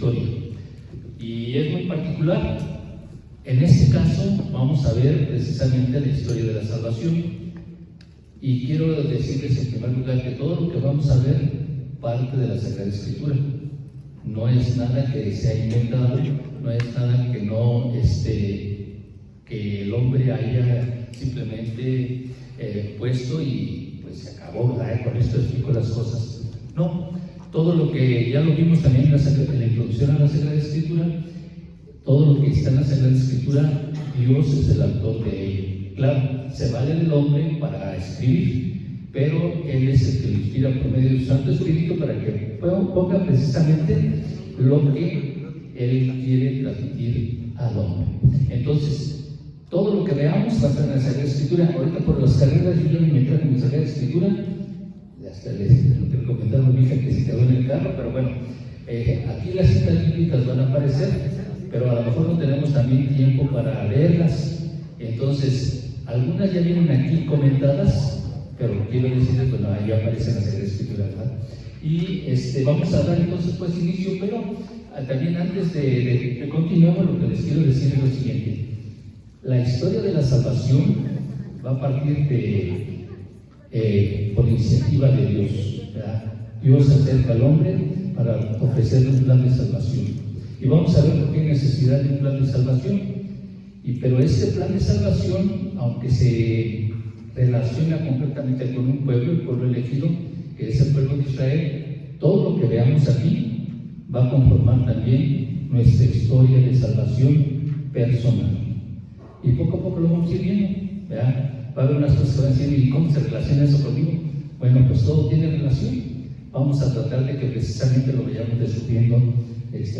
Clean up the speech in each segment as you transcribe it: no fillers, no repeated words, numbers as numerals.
historia. Y es muy particular. En este caso vamos a ver precisamente la historia de la salvación. Y quiero decirles en primer lugar que todo lo que vamos a ver parte de la Sagrada Escritura. No es nada que se ha inventado, no es nada que no que el hombre haya simplemente puesto y pues se acabó, ¿verdad? Con esto explico las cosas. No, todo lo que ya lo vimos también en la introducción a la Sagrada Escritura, todo lo que está en la Sagrada Escritura, Dios es el autor de ello. Claro, se vale del hombre para escribir, pero Él es el que lo inspira por medio del Santo Espíritu para que ponga precisamente lo que Él quiere transmitir al hombre. Entonces, todo lo que veamos va a estar en la Sagrada Escritura. Ahorita por las carreras yo ya me traje en la Sagrada Escritura. Hasta les comentaron a mi hija que se quedó en el carro, pero bueno, aquí las citas bíblicas van a aparecer, pero a lo mejor no tenemos también tiempo para leerlas. Entonces, algunas ya vienen aquí comentadas, pero quiero decirles, bueno, ahí aparece en la Sagrada Escritura, ¿verdad? Y vamos a dar entonces pues inicio, pero también antes de continuar, lo que les quiero decir es lo siguiente. La historia de la salvación va a partir por iniciativa de Dios, ¿verdad? Dios acerca al hombre para ofrecerle un plan de salvación. Y vamos a ver por qué hay necesidad de un plan de salvación. Pero este plan de salvación, aunque se relaciona concretamente con un pueblo, el pueblo elegido, que es el pueblo de Israel, todo lo que veamos aquí va a conformar también nuestra historia de salvación personal. Y poco a poco lo vamos a ir viendo, ¿verdad? Va a haber unas cosas que van a decir, ¿y cómo se relaciona eso conmigo? Bueno, pues todo tiene relación. Vamos a tratar de que precisamente lo vayamos descubriendo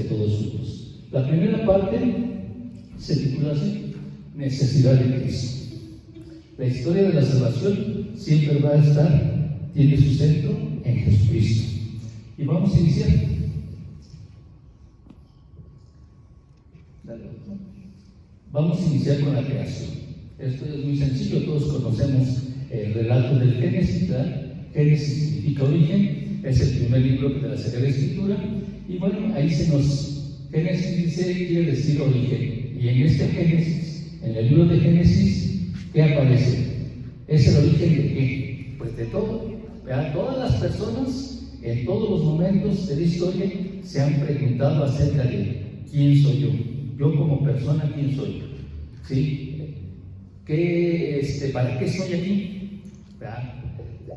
todos juntos. La primera parte se titula así: Necesidad de Cristo. La historia de la salvación siempre va a estar, tiene su centro en Jesucristo. Y vamos a iniciar. Vamos a iniciar con la creación. Esto es muy sencillo, todos conocemos el relato del Génesis, ¿verdad? Génesis significa origen, es el primer libro de la Sagrada Escritura, y bueno, ahí Génesis dice, quiere decir origen, y en este Génesis, en el libro de Génesis, ¿qué aparece? ¿Es el origen de qué? Pues de todo, ¿verdad? Todas las personas, en todos los momentos de la historia, se han preguntado acerca de ¿quién soy yo? Yo como persona, ¿quién soy? ¿Sí? ¿Para qué estoy aquí? ¿Verdad?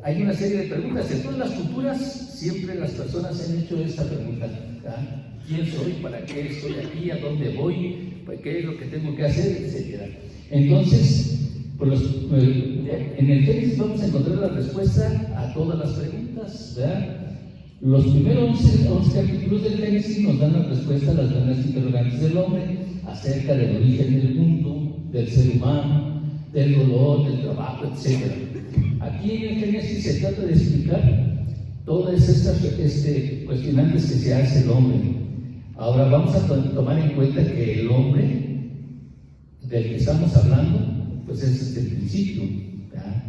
Hay una serie de preguntas. En todas las culturas, siempre las personas han hecho esta pregunta, ¿verdad? ¿Quién soy? ¿Para qué estoy aquí? ¿A dónde voy? ¿Qué es lo que tengo que hacer? Etcétera. Entonces, en el Génesis vamos a encontrar la respuesta a todas las preguntas, ¿verdad? Los primeros 11 capítulos del Génesis nos dan la respuesta a las grandes interrogantes del hombre acerca del origen del mundo, del ser humano, del dolor, del trabajo, etc. Aquí en el Génesis se trata de explicar todas estas cuestionantes que se hace el hombre. Ahora vamos a tomar en cuenta que el hombre del que estamos hablando, pues es el principio, ¿verdad?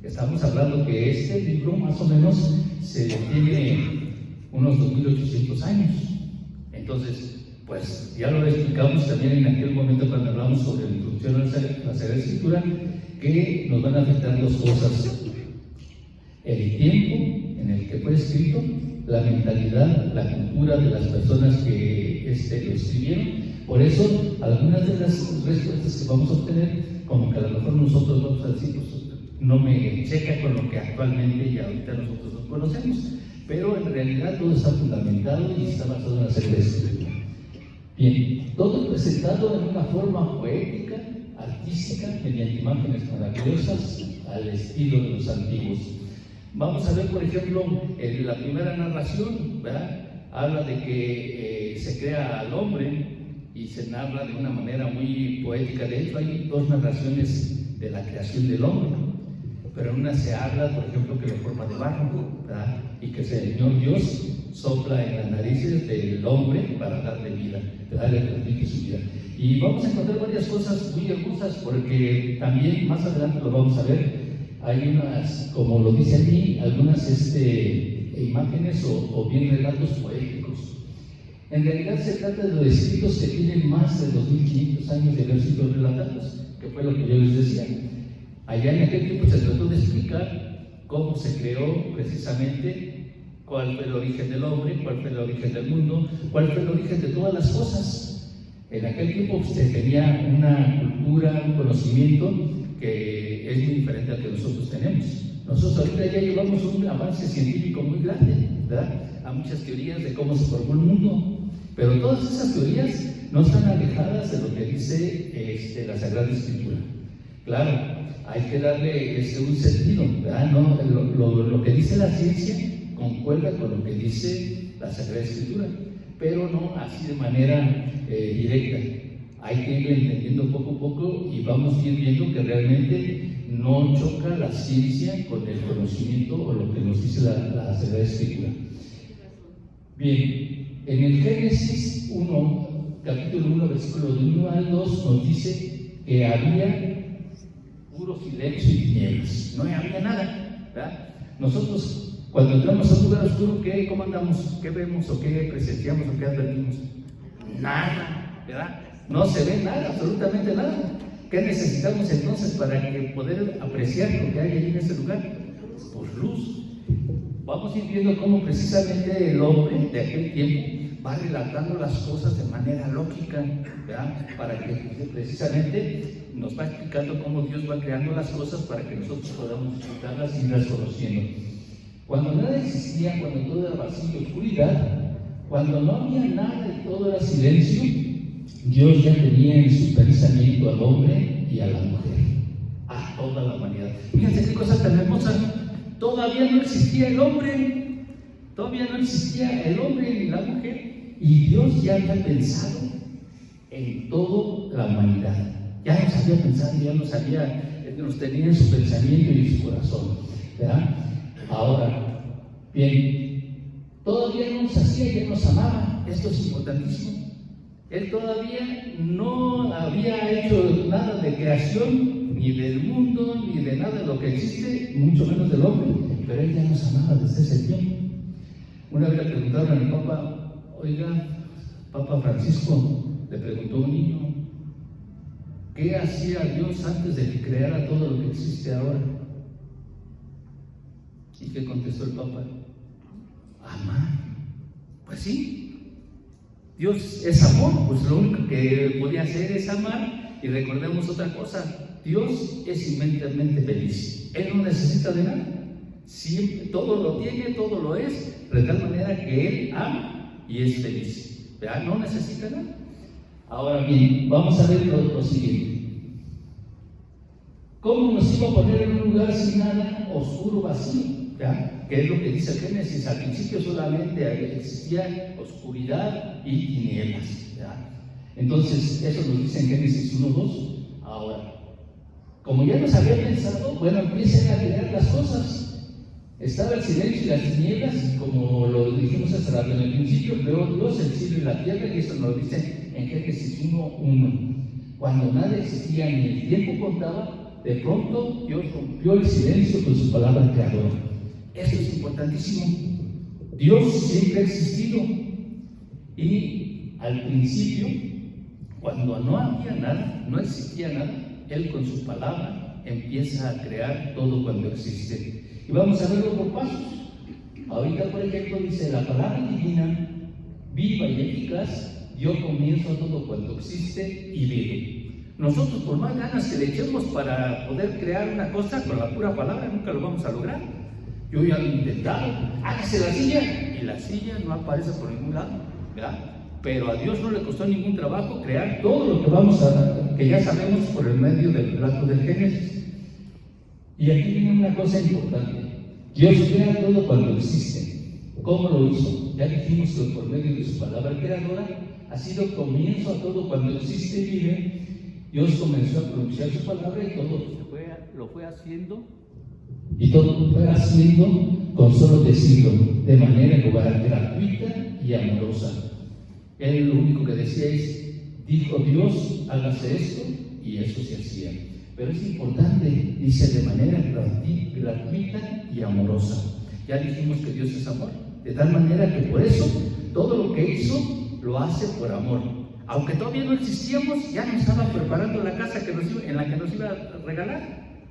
Estamos hablando que este libro más o menos se tiene unos 2800 años. Entonces, pues ya lo explicamos también en aquel momento cuando hablamos sobre la introducción a la Sagrada Escritura, que nos van a afectar dos cosas: el tiempo en el que fue escrito, la mentalidad, la cultura de las personas que lo escribieron. Por eso, algunas de las respuestas que vamos a obtener, como que a lo mejor nosotros vamos a decir, pues, no me checa con lo que actualmente y ahorita nosotros nos conocemos, pero en realidad todo está fundamentado y está basado en la Sagrada Escritura. Bien, todo presentado en una forma poética, artística, mediante imágenes maravillosas, al estilo de los antiguos. Vamos a ver, por ejemplo, la primera narración, ¿verdad? Habla de que se crea al hombre y se narra de una manera muy poética. De hecho, hay dos narraciones de la creación del hombre, pero en una se habla, por ejemplo, que lo forma de barro, ¿verdad? Y que el Señor Dios sopla en las narices del hombre para darle vida, darle su vida. Y vamos a encontrar varias cosas muy hermosas, porque también más adelante lo vamos a ver. Hay unas, como lo dice aquí, algunas imágenes o bien relatos poéticos. En realidad se trata de los escritos que tienen más de 2500 años de haber sido relatados, que fue lo que yo les decía. Allá en aquel tiempo se trató de explicar cómo se creó precisamente, cuál fue el origen del hombre, cuál fue el origen del mundo, cuál fue el origen de todas las cosas. En aquel tiempo se tenía una cultura, un conocimiento que es muy diferente al que nosotros tenemos. Nosotros ahorita ya llevamos un avance científico muy grande, ¿verdad? Hay muchas teorías de cómo se formó el mundo, pero todas esas teorías no están alejadas de lo que dice la Sagrada Escritura. Claro, hay que darle un sentido, ¿verdad? No, lo que dice la ciencia concuerda con lo que dice la Sagrada Escritura, pero no así de manera directa. Hay que ir entendiendo poco a poco y vamos a ir viendo que realmente no choca la ciencia con el conocimiento o lo que nos dice la Sagrada Escritura. Bien, en el Génesis 1, capítulo 1, versículo de 1 al 2, nos dice que había puro silencio y tinieblas, no había nada, ¿verdad? Nosotros, cuando entramos a un lugar oscuro, ¿cómo andamos? ¿Qué vemos o qué presenciamos o qué advertimos? Nada, ¿verdad? No se ve nada, absolutamente nada. ¿Qué necesitamos entonces para poder apreciar lo que hay ahí en ese lugar? Pues luz. Vamos a ir viendo cómo precisamente el hombre de aquel tiempo va relatando las cosas de manera lógica, ¿verdad? Para que precisamente nos va explicando cómo Dios va creando las cosas para que nosotros podamos disfrutarlas y irlas conociendo. Cuando nada existía, cuando todo era vacío y oscuridad, cuando no había nada y todo era silencio, Dios ya tenía en su pensamiento al hombre y a la mujer, a toda la humanidad. Fíjense qué cosa tan hermosa. Todavía no existía el hombre, ni la mujer, y Dios ya había pensado en toda la humanidad. Ya nos había pensado, nos tenía en su pensamiento y en su corazón, ¿verdad? Ahora, bien, todavía no nos hacía, ya nos amaba. Esto es importantísimo. Él todavía no había hecho nada de creación, ni del mundo, ni de nada de lo que existe, mucho menos del hombre, pero Él ya nos amaba desde ese tiempo. Una vez le preguntaron al Papa, oiga, Papa Francisco, le preguntó un niño, ¿qué hacía Dios antes de que creara todo lo que existe ahora? ¿Y qué contestó el Papa? Amar. Pues sí. Dios es amor, pues lo único que podía hacer es amar. Y recordemos otra cosa, Dios es inmensamente feliz. Él no necesita de nada. Siempre, todo lo tiene, todo lo es, de tal manera que Él ama y es feliz. ¿Verdad? No necesita nada. Ahora bien, vamos a ver lo siguiente. ¿Cómo nos iba a poner en un lugar sin nada, oscuro, vacío? ¿Ya? Que es lo que dice el Génesis. Al principio solamente existía oscuridad y tinieblas, ¿ya? Entonces, eso nos dice en Génesis 1:2. Ahora, como ya nos había pensado, bueno, empiecen a crear las cosas. Estaba el silencio y las tinieblas, y como lo dijimos hace rato, en el principio creó Dios el cielo y la tierra, y eso nos dice en Génesis 1:1. Cuando nada existía ni el tiempo contaba, de pronto Dios rompió el silencio con su palabra creadora. Esto es importantísimo. Dios siempre ha existido, y al principio, cuando no había nada, no existía nada, Él con su palabra empieza a crear todo cuando existe. Y vamos a verlo por pasos. Ahorita, por ejemplo, dice: la palabra divina, viva y eficaz, dio comienzo a todo cuanto existe y vive. Nosotros, por más ganas que le echemos para poder crear una cosa, con la pura palabra nunca lo vamos a lograr. Yo ya lo he intentado. Hágase la silla, y la silla no aparece por ningún lado, ¿verdad? Pero a Dios no le costó ningún trabajo crear todo lo que ya sabemos por el medio del relato del Génesis. Y aquí viene una cosa importante. Dios crea todo cuando existe. ¿Cómo lo hizo? Ya dijimos que por medio de su palabra creadora ha sido comienzo a todo cuando existe y vive. Dios comenzó a pronunciar su palabra y todo lo fue haciendo. Y todo lo fue haciendo con solo decirlo, de manera gratuita y amorosa. Él lo único que decía es: dijo Dios, hágase esto, y eso se hacía. Pero es importante, dice, de manera gratuita y amorosa. Ya dijimos que Dios es amor, de tal manera que por eso todo lo que hizo lo hace por amor. Aunque todavía no existíamos, ya nos estaba preparando la casa en la que nos iba a regalar,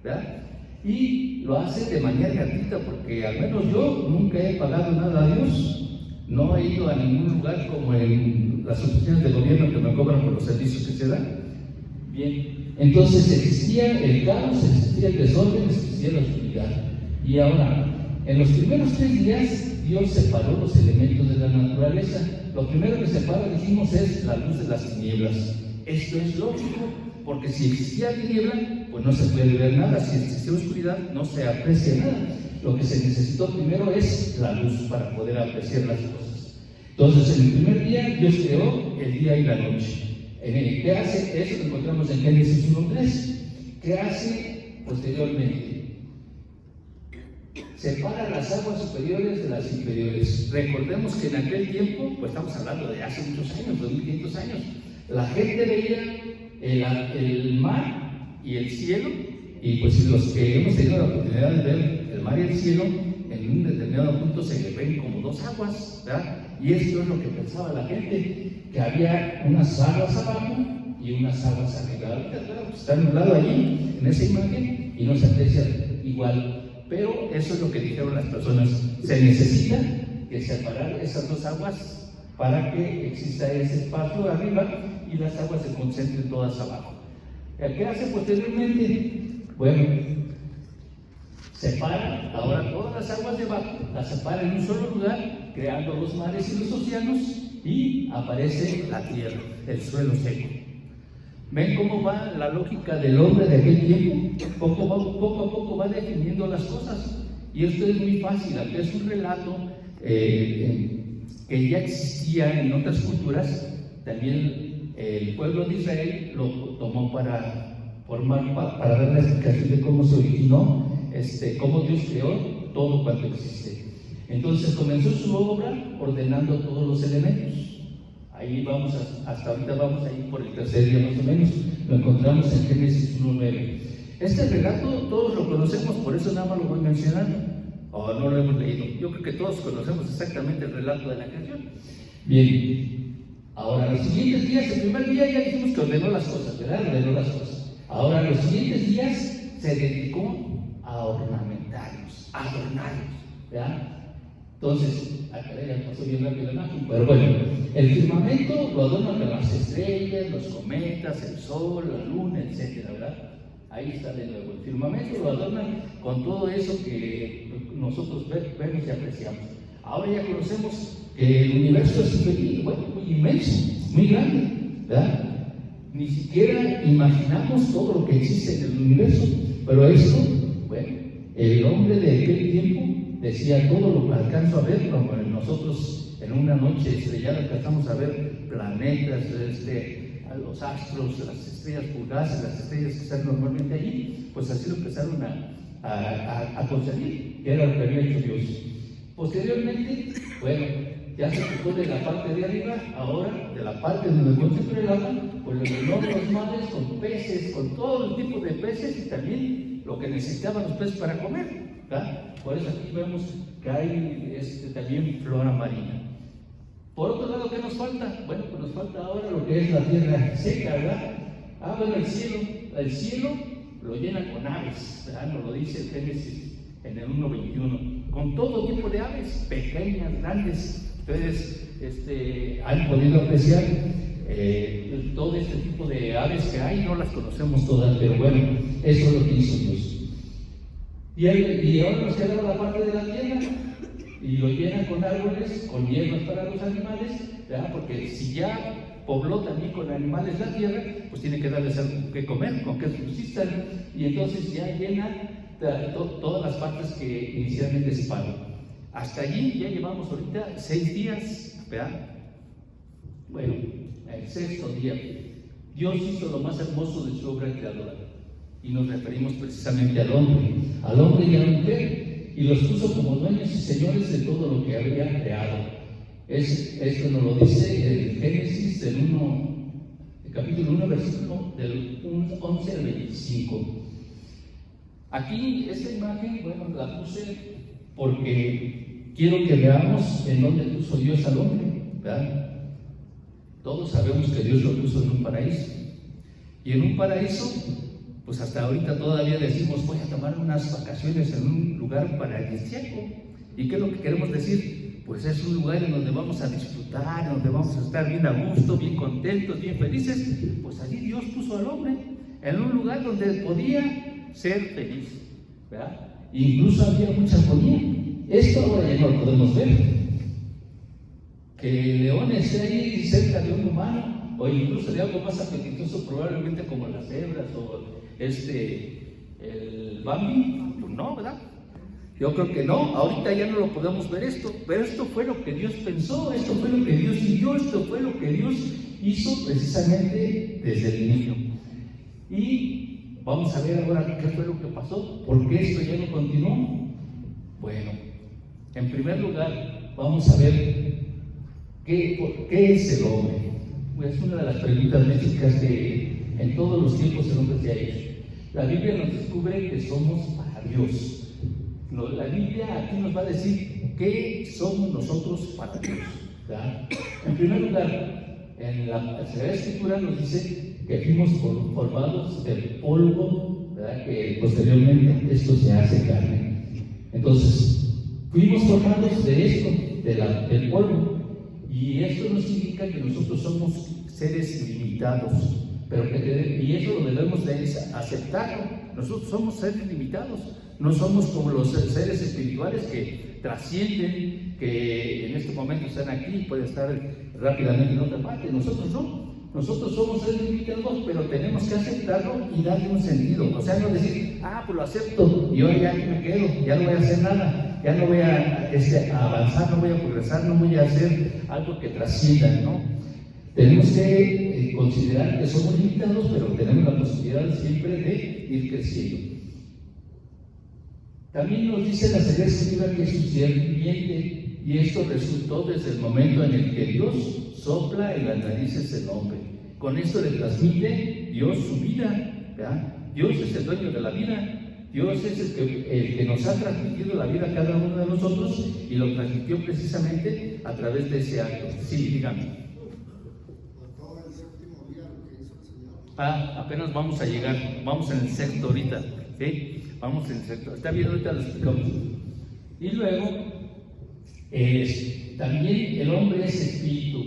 ¿verdad? Y lo hace de manera gratuita, porque al menos yo nunca he pagado nada a Dios. No he ido a ningún lugar como en las oficinas de gobierno que me cobran por los servicios que se dan. Bien, entonces existía el caos, existía el desorden, existía la oscuridad. Y ahora, en los primeros 3 días, Dios separó los elementos de la naturaleza. Lo primero que separa, dijimos, es la luz de las tinieblas. Esto es lógico, porque si existía tiniebla, pues no se puede ver nada. Si existía oscuridad, no se aprecia nada. Lo que se necesitó primero es la luz para poder apreciar las cosas. Entonces, en el primer día, Dios creó el día y la noche. ¿Qué hace? Eso lo encontramos en Génesis 1:3. ¿Qué hace posteriormente? Separa las aguas superiores de las inferiores. Recordemos que en aquel tiempo, pues estamos hablando de hace muchos años, 2500 años, la gente veía el mar y el cielo, y pues los que hemos tenido la oportunidad de ver el mar y el cielo, en un determinado punto se ven como 2 aguas, ¿verdad? Y esto es lo que pensaba la gente, que había unas aguas abajo y unas aguas arriba. Ahorita, claro, pues está nublado allí en esa imagen y no se aprecia igual. Pero eso es lo que dijeron las personas. Se necesita que separar esas 2 aguas para que exista ese espacio arriba y las aguas se concentren todas abajo. ¿Qué hace posteriormente? Bueno, separa ahora todas las aguas de abajo, las separa en un solo lugar, creando los mares y los océanos, y aparece la tierra, el suelo seco. ¿Ven cómo va la lógica del hombre de aquel tiempo? Poco a poco va definiendo las cosas. Y esto es muy fácil, aunque es un relato que ya existía en otras culturas. También el pueblo de Israel lo tomó para dar la explicación de cómo se originó, cómo Dios creó todo cuanto existe. Entonces comenzó su obra ordenando todos los elementos. Ahí vamos, hasta ahorita vamos ahí por el tercer día más o menos, lo encontramos en Génesis 1:9. Este relato todos lo conocemos, por eso nada más lo voy mencionando, o no lo hemos leído. Yo creo que todos conocemos exactamente el relato de la creación. Bien, ahora los siguientes días, el primer día ya dijimos que ordenó las cosas, ¿verdad? Ordenó las cosas. Ahora los siguientes días se dedicó a ornamentarlos, a adornarlos, ¿verdad? Entonces, acá ya pasó bien rápido la imagen, pero bueno, el firmamento lo adornan con las estrellas, los cometas, el sol, la luna, etcétera, ¿verdad? Ahí está de nuevo. El firmamento lo adornan con todo eso que nosotros vemos y apreciamos. Ahora ya conocemos que el universo es infinito, bueno, muy inmenso, muy grande, ¿verdad? Ni siquiera imaginamos todo lo que existe en el universo, pero esto, bueno, el hombre de aquel tiempo decía: todo lo que alcanzo a ver, como nosotros en una noche estrellada alcanzamos a ver planetas, los astros, las estrellas fugaces, las estrellas que están normalmente allí, pues así lo empezaron a concebir, que era lo que había hecho Dios. Posteriormente, bueno, ya se ocupó de la parte de arriba, ahora de la parte donde concentra el agua, pues los enormes mares con peces, con todo el tipo de peces y también lo que necesitaban los peces para comer, ¿verdad? Por eso aquí vemos que hay también flora marina. Por otro lado, ¿qué nos falta? Bueno, pues nos falta ahora lo que es la tierra seca, ¿verdad? Bueno, el cielo lo llena con aves, ¿verdad? Nos lo dice el Génesis en el 1:21, con todo tipo de aves, pequeñas, grandes. Ustedes han podido apreciar todo este tipo de aves que hay, no las conocemos todas, pero bueno, eso es lo que hizo Dios. Y ahora nos queda la parte de la tierra y lo llenan con árboles, con hierbas para los animales, ¿verdad? Porque si ya pobló también con animales la tierra, pues tiene que darles algo que comer, con que subsistan, y entonces ya llena todas las partes que inicialmente se paró. Hasta allí ya llevamos ahorita 6 días, ¿verdad? Bueno, el 6.º día, Dios hizo lo más hermoso de su obra creadora, y nos referimos precisamente al hombre y a la mujer, y los puso como dueños y señores de todo lo que había creado. Esto nos lo dice el Génesis el capítulo 1, versículo del 11 al 25. Aquí esta imagen, bueno, la puse porque quiero que veamos en dónde puso Dios al hombre, ¿verdad? Todos sabemos que Dios lo puso en un paraíso. Y en un paraíso, pues hasta ahorita todavía decimos, voy a tomar unas vacaciones en un lugar paradisíaco. ¿Y qué es lo que queremos decir? Pues es un lugar en donde vamos a disfrutar, en donde vamos a estar bien a gusto, bien contentos, bien felices. Pues allí Dios puso al hombre en un lugar donde podía ser feliz, ¿verdad? Incluso había mucha armonía. Esto ahora ya no lo podemos ver. Que el león esté ahí cerca de un humano, o incluso de algo más apetitoso, probablemente como las cebras o el Bambi, pues no, ¿verdad? Yo creo que no, ahorita ya no lo podemos ver esto, pero esto fue lo que Dios pensó, esto fue lo que Dios vivió, esto fue lo que Dios hizo precisamente desde el inicio. Y vamos a ver ahora qué fue lo que pasó, por qué esto ya no continuó. Bueno, en primer lugar, vamos a ver qué es el hombre. Es una de las preguntas básicas que en todos los tiempos el hombre se ha hecho. La Biblia nos descubre que somos para Dios. La Biblia aquí nos va a decir qué somos nosotros para Dios, ¿verdad? En primer lugar, en la Sagrada Escritura nos dice que fuimos formados del polvo, ¿verdad? Que posteriormente esto se hace carne. Entonces, fuimos formados de esto, del polvo, y esto nos indica que nosotros somos seres limitados, y eso lo debemos de aceptarlo. Nosotros somos seres limitados. No somos como los seres espirituales que trascienden, que en este momento están aquí y pueden estar rápidamente en otra parte. Nosotros no. Nosotros somos seres limitados, pero tenemos que aceptarlo y darle un sentido. O sea, no decir, pues lo acepto y ahora ya aquí me quedo, ya no voy a hacer nada, ya no voy a avanzar, no voy a progresar, no voy a hacer algo que trascienda, ¿no? Tenemos que considerar que somos limitados, pero tenemos la posibilidad siempre de ir creciendo. También nos dice la Sagrada Escritura que es un ser viviente, y esto resultó desde el momento en el que Dios sopla en las narices del hombre. Con esto le transmite Dios su vida, ¿verdad? Dios es el dueño de la vida. Dios es el que nos ha transmitido la vida a cada uno de nosotros, y lo transmitió precisamente a través de ese acto. Sí, dígame. Apenas vamos a llegar, vamos en el sexto ahorita, ¿sí? Vamos en el sexto, está bien, ahorita lo explicamos. Y luego, también el hombre es espíritu.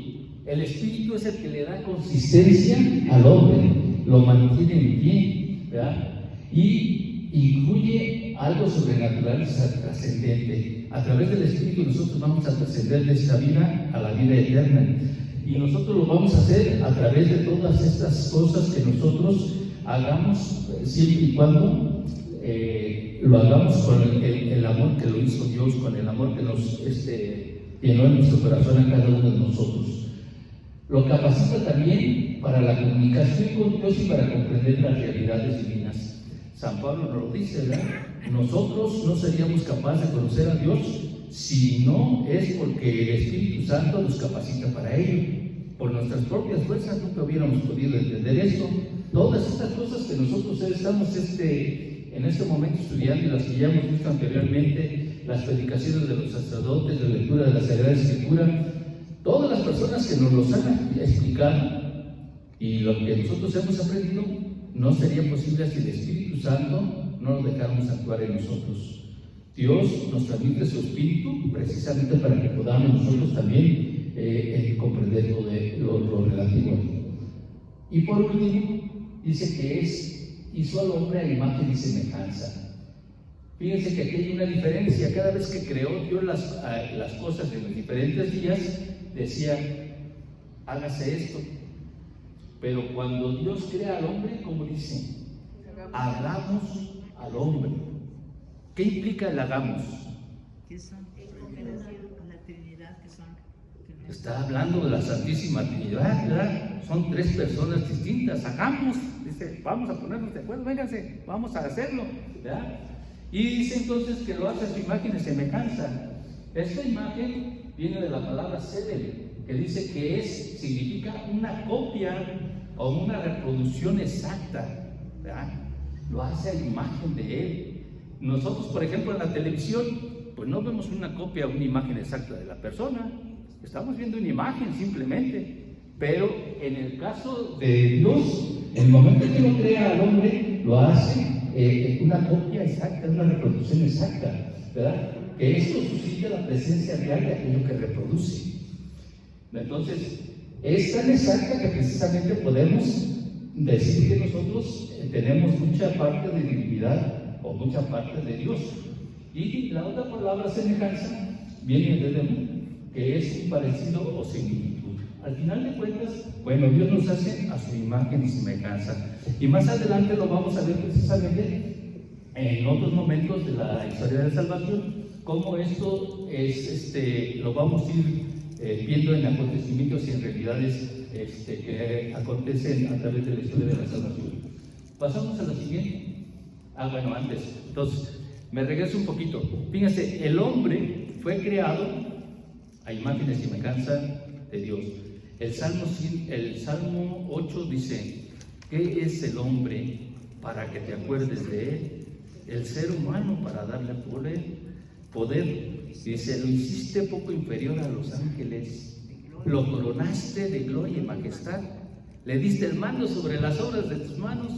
El espíritu es el que le da consistencia al hombre, lo mantiene en pie, ¿verdad? Y incluye algo sobrenatural y trascendente. A través del espíritu nosotros vamos a trascender de esta vida a la vida eterna. Y nosotros lo vamos a hacer a través de todas estas cosas que nosotros hagamos, siempre y cuando lo hagamos con el amor que lo hizo Dios, con el amor que nos llenó en nuestro corazón a cada uno de nosotros. Lo capacita también para la comunicación con Dios y para comprender las realidades divinas. San Pablo nos lo dice, ¿verdad? Nosotros no seríamos capaces de conocer a Dios si no es porque el Espíritu Santo nos capacita para ello. Por nuestras propias fuerzas nunca hubiéramos podido entender esto. Todas estas cosas que nosotros estamos en este momento estudiando, y las que ya hemos visto anteriormente, las predicaciones de los sacerdotes, la lectura de la Sagrada Escritura, todas las personas que nos los han explicado y lo que nosotros hemos aprendido, no sería posible si el Espíritu Santo no nos dejáramos actuar en nosotros. Dios nos transmite su Espíritu precisamente para que podamos nosotros también comprender lo relativo. Y por último, dice que hizo al hombre a imagen y semejanza. Fíjense que aquí hay una diferencia. Cada vez que creó Dios las cosas en los diferentes días, decía, hágase esto. Pero cuando Dios crea al hombre, ¿cómo dice? Hagamos al hombre. ¿Qué implica el hagamos? Está hablando de la Santísima Trinidad, ¿verdad? Son tres personas distintas. Hagamos, dice, vamos a ponernos de acuerdo, vénganse, vamos a hacerlo, ¿verdad? Y dice entonces que lo hace a su imagen y semejanza. Esta imagen viene de la palabra sedel, que dice que significa una copia o una reproducción exacta, ¿verdad? Lo hace a imagen de él. Nosotros, por ejemplo, en la televisión, pues no vemos una copia o una imagen exacta de la persona. Estamos viendo una imagen simplemente, Pero en el caso de Dios, en el momento que lo crea al hombre, lo hace una copia exacta, una reproducción exacta, ¿verdad? Que esto suscita la presencia real de aquello que reproduce. Entonces, es tan exacta que precisamente podemos decir que nosotros tenemos mucha parte de divinidad o mucha parte de Dios. Y la otra palabra semejanza viene de Demu, que es un parecido o similitud. Al final de cuentas, bueno, Dios nos hace a su imagen y semejanza. Y más adelante lo vamos a ver precisamente en otros momentos de la historia de salvación, cómo esto es, lo vamos a ir viendo en acontecimientos y en realidades que acontecen a través de la historia de la salvación. Pasamos a la siguiente. Bueno, antes, entonces, me regreso un poquito. Fíjense, el hombre fue creado a imagen y semejanza de Dios. El Salmo 8 dice: ¿qué es el hombre para que te acuerdes de él? El ser humano para darle poder. Dice: lo hiciste poco inferior a los ángeles, lo coronaste de gloria y majestad, le diste el mando sobre las obras de tus manos,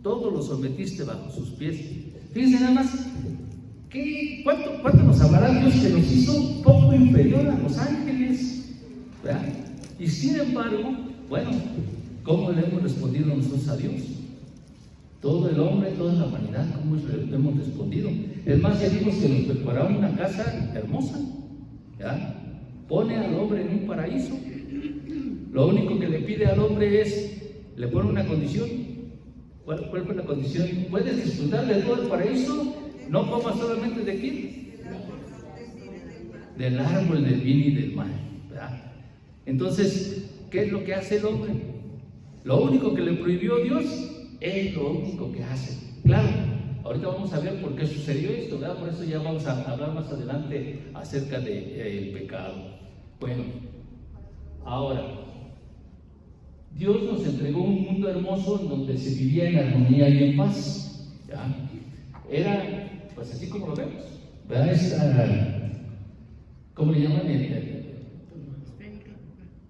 todo lo sometiste bajo sus pies. Fíjense nada más, ¿cuánto nos hablará Dios que nos hizo poco inferior a los ángeles? ¿Verdad? Y sin embargo, bueno, ¿cómo le hemos respondido nosotros a Dios? Todo el hombre, toda la humanidad, ¿cómo le hemos respondido? Es más, ya vimos que nos prepararon una casa hermosa, ¿ya? Pone al hombre en un paraíso. Lo único que le pide al hombre es, le pone una condición. ¿Cuál fue la condición? Puedes disfrutar de todo el paraíso, no comas solamente de quién, del árbol del bien y del mal, ¿verdad? Entonces, ¿qué es lo que hace el hombre? Lo único que le prohibió Dios es lo único que hace. Claro, ahorita vamos a ver por qué sucedió esto, ¿verdad? Por eso ya vamos a hablar más adelante acerca del pecado. Bueno, ahora, Dios nos entregó un mundo hermoso en donde se vivía en armonía y en paz, ¿ya? Era, pues así como lo vemos, ¿verdad? ¿Cómo le llaman?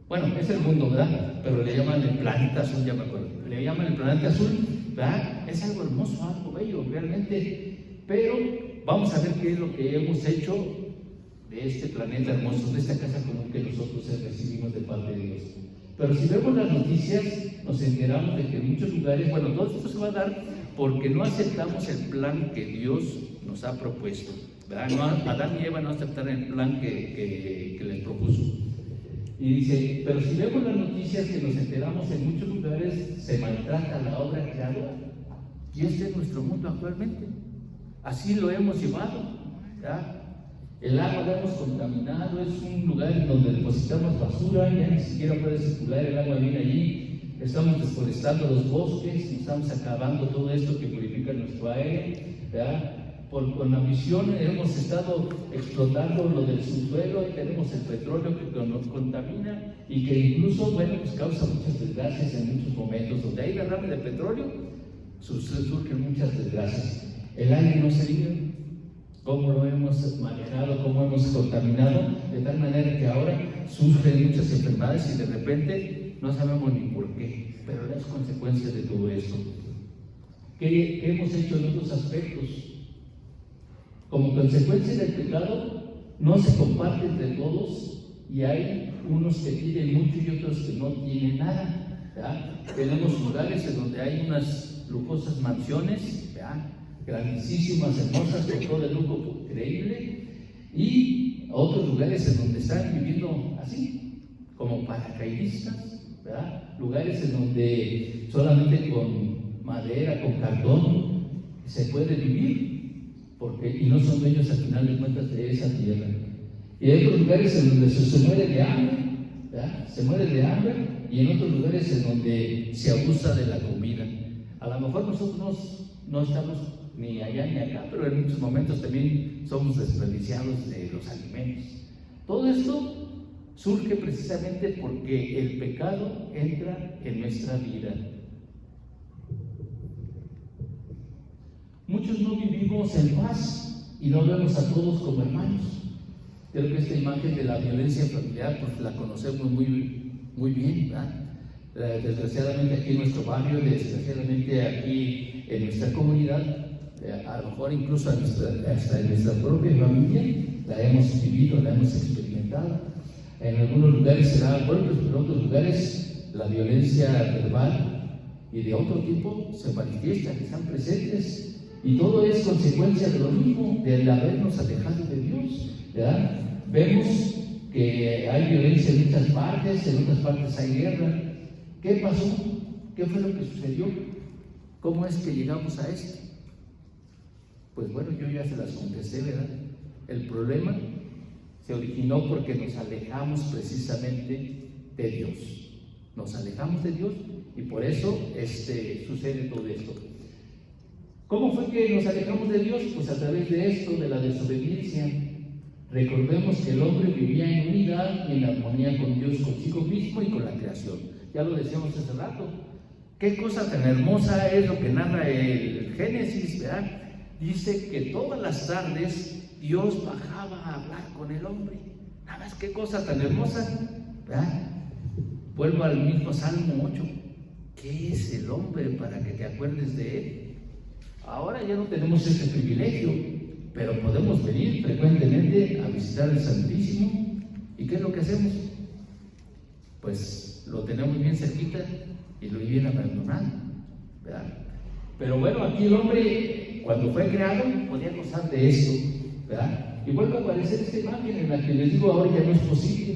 Bueno, es el mundo, ¿verdad? Pero le llaman el planeta azul, ya me acuerdo. Le llaman el planeta azul, ¿verdad? Es algo hermoso, algo bello, realmente. Pero vamos a ver qué es lo que hemos hecho de este planeta hermoso, de esta casa común que nosotros recibimos de parte de Dios. Pero si vemos las noticias, nos enteramos de que en muchos lugares, bueno, todo esto se va a dar porque no aceptamos el plan que Dios nos ha propuesto, ¿verdad? No, Adán y Eva no aceptaron el plan que les propuso. Y dice, pero si vemos las noticias que nos enteramos, en muchos lugares se maltrata la obra creada. Y este es nuestro mundo actualmente. Así lo hemos llevado, ¿ya? El agua lo hemos contaminado, es un lugar en donde depositamos basura, ya ni siquiera puede circular el agua bien allí. Estamos desforestando los bosques, estamos acabando todo esto que purifica nuestro aire, ¿ya? Con la misión hemos estado explotando lo del subsuelo y tenemos el petróleo que nos contamina y que incluso, bueno, pues causa muchas desgracias en muchos momentos. Donde hay derrame de petróleo, surgen muchas desgracias. El aire no se diga, cómo lo hemos manejado, cómo hemos contaminado, de tal manera que ahora surgen muchas enfermedades y de repente no sabemos ni por qué, pero las consecuencias de todo esto. ¿Qué hemos hecho en otros aspectos? Como consecuencia del pecado, no se comparte entre todos y hay unos que tienen mucho y otros que no tienen nada, ¿ya? Tenemos lugares en donde hay unas lujosas mansiones, ¿ya? Grandísimas, hermosas, con todo el lujo increíble, y otros lugares en donde están viviendo así, como paracaidistas, ¿verdad? Lugares en donde solamente con madera, con cartón, se puede vivir. Y no son dueños al final de cuentas de esa tierra. Y hay otros lugares en donde se muere de hambre, ¿verdad? Se muere de hambre, y en otros lugares en donde se abusa de la comida. A lo mejor nosotros no estamos ni allá ni acá, pero en muchos momentos también somos desperdiciados de los alimentos. Todo esto surge precisamente porque el pecado entra en nuestra vida. Muchos no vivimos en paz y no vemos a todos como hermanos. Creo que esta imagen de la violencia familiar, pues la conocemos muy Muy bien, ¿verdad? Desgraciadamente aquí en nuestro barrio, desgraciadamente aquí en nuestra comunidad, a lo mejor incluso hasta en nuestra propia familia, la hemos vivido, la hemos experimentado. En algunos lugares se dan golpes, pero en otros lugares la violencia verbal y de otro tipo se manifiesta, que están presentes, y todo es consecuencia de lo mismo, del habernos alejado de Dios, ¿verdad? Vemos que hay violencia en muchas partes, en otras partes hay guerra. ¿Qué pasó? ¿Qué fue lo que sucedió? ¿Cómo es que llegamos a esto? Pues bueno, yo ya se las contesté, ¿verdad? El problema se originó porque nos alejamos precisamente de Dios. Nos alejamos de Dios y por eso sucede todo esto. ¿Cómo fue que nos alejamos de Dios? Pues a través de esto, de la desobediencia. Recordemos que el hombre vivía en unidad y en armonía con Dios, consigo mismo y con la creación. Ya lo decíamos hace rato. Qué cosa tan hermosa es lo que narra el Génesis, ¿verdad? Dice que todas las tardes Dios bajaba a hablar con el hombre. Nada más, qué cosa tan hermosa, ¿verdad? Vuelvo al mismo Salmo 8. ¿Qué es el hombre para que te acuerdes de él? Ahora ya no tenemos ese privilegio, pero podemos venir frecuentemente a visitar el Santísimo. ¿Y qué es lo que hacemos? Pues lo tenemos bien cerquita y lo bien abandonado, ¿verdad? Pero bueno, aquí el hombre, cuando fue creado, podía gozar de esto, ¿verdad? Y vuelve a aparecer esta imagen en la que les digo ahora ya no es posible.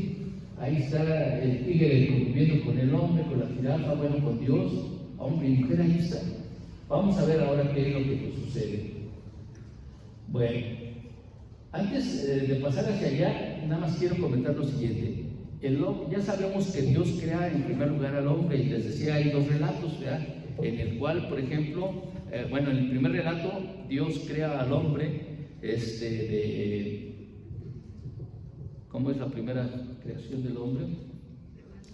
Ahí está el tigre conviviendo con el hombre, con la jirafa, bueno, con Dios, hombre y mujer, ahí está. Vamos a ver ahora qué es lo que sucede. Bueno, antes de pasar hacia allá, nada más quiero comentar lo siguiente. Ya sabemos que Dios crea en primer lugar al hombre, y les decía, hay dos relatos, ¿verdad? En el cual, por ejemplo, en el primer relato, Dios crea al hombre, ¿cómo es la primera creación del hombre?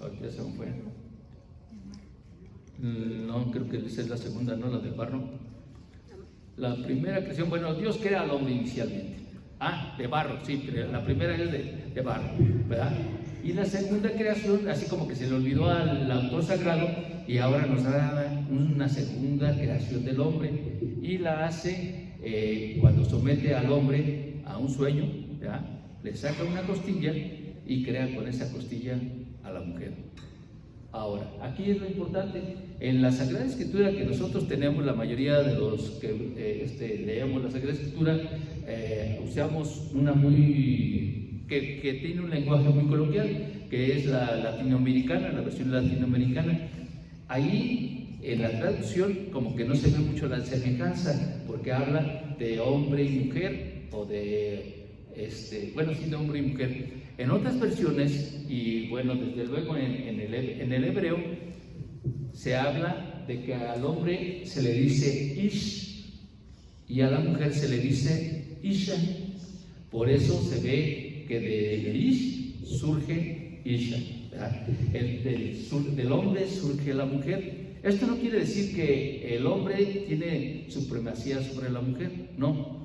Ahorita se me fue. No, creo que esa es la segunda, no, la del barro. La primera creación, bueno, Dios crea al hombre inicialmente. De barro, sí, pero la primera es de barro, ¿verdad? Y la segunda creación, así como que se le olvidó al autor sagrado, y ahora nos da una segunda creación del hombre, y la hace cuando somete al hombre a un sueño, ¿verdad? Le saca una costilla y crea con esa costilla a la mujer. Ahora, aquí es lo importante, en la Sagrada Escritura que nosotros tenemos, la mayoría de los que leemos la Sagrada Escritura, usamos una que tiene un lenguaje muy coloquial, que es la latinoamericana, la versión latinoamericana. Ahí, en la traducción, como que no se ve mucho la semejanza, porque habla de hombre y mujer, o de, sí, de hombre y mujer. En otras versiones, y bueno, desde luego en el hebreo, se habla de que al hombre se le dice Ish, y a la mujer se le dice Isha. Por eso se ve que de Ish surge Isha, ¿verdad? Del hombre surge la mujer. Esto no quiere decir que el hombre tiene supremacía sobre la mujer, no.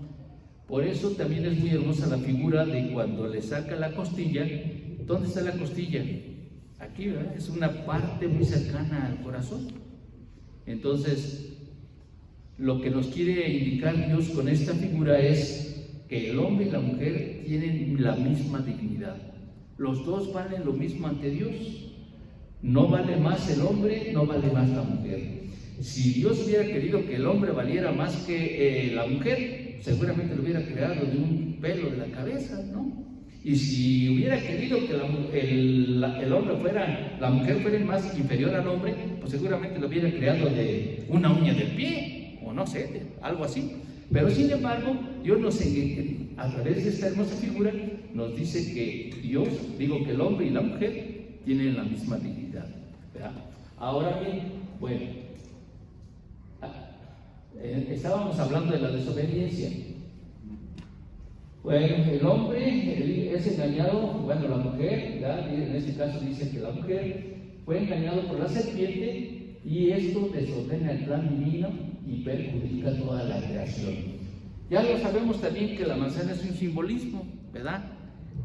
Por eso también es muy hermosa la figura de cuando le saca la costilla. ¿Dónde está la costilla? Aquí, ¿verdad? Es una parte muy cercana al corazón. Entonces, lo que nos quiere indicar Dios con esta figura es que el hombre y la mujer tienen la misma dignidad. Los dos valen lo mismo ante Dios. No vale más el hombre, no vale más la mujer. Si Dios hubiera querido que el hombre valiera más que la mujer, seguramente lo hubiera creado de un pelo de la cabeza, ¿no? Y si hubiera querido que el hombre fuera, la mujer fuera más inferior al hombre, pues seguramente lo hubiera creado de una uña del pie, o no sé, algo así. Pero sin embargo, Dios a través de esta hermosa figura, nos dice que que el hombre y la mujer tienen la misma dignidad, ¿verdad? Ahora bien, bueno, estábamos hablando de la desobediencia. Bueno, el hombre es engañado, bueno, la mujer, ¿verdad? En este caso dice que la mujer fue engañado por la serpiente, y esto desordena el plan divino y perjudica toda la creación. Ya lo sabemos también que la manzana es un simbolismo, ¿verdad?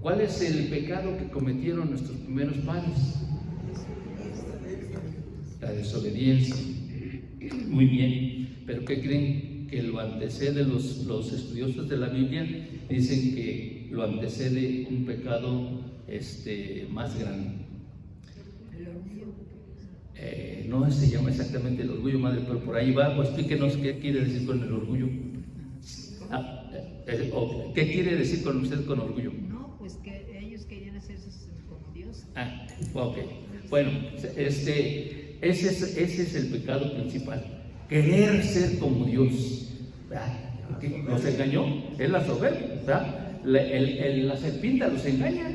¿Cuál es el pecado que cometieron nuestros primeros padres? desobediencia. Muy bien, pero ¿qué creen? Que lo antecede, los estudiosos de la Biblia dicen que lo antecede un pecado más grande. No se llama exactamente el orgullo, madre, pero por ahí va. Pues explíquenos qué quiere decir con el orgullo. ¿Qué quiere decir con usted con orgullo? No, pues que ellos querían hacerse como Dios. Ok. Bueno, ese es el pecado principal. Querer ser como Dios. ¿Verdad? Los engañó, es la soberbia. ¿Verdad? La serpiente los engaña.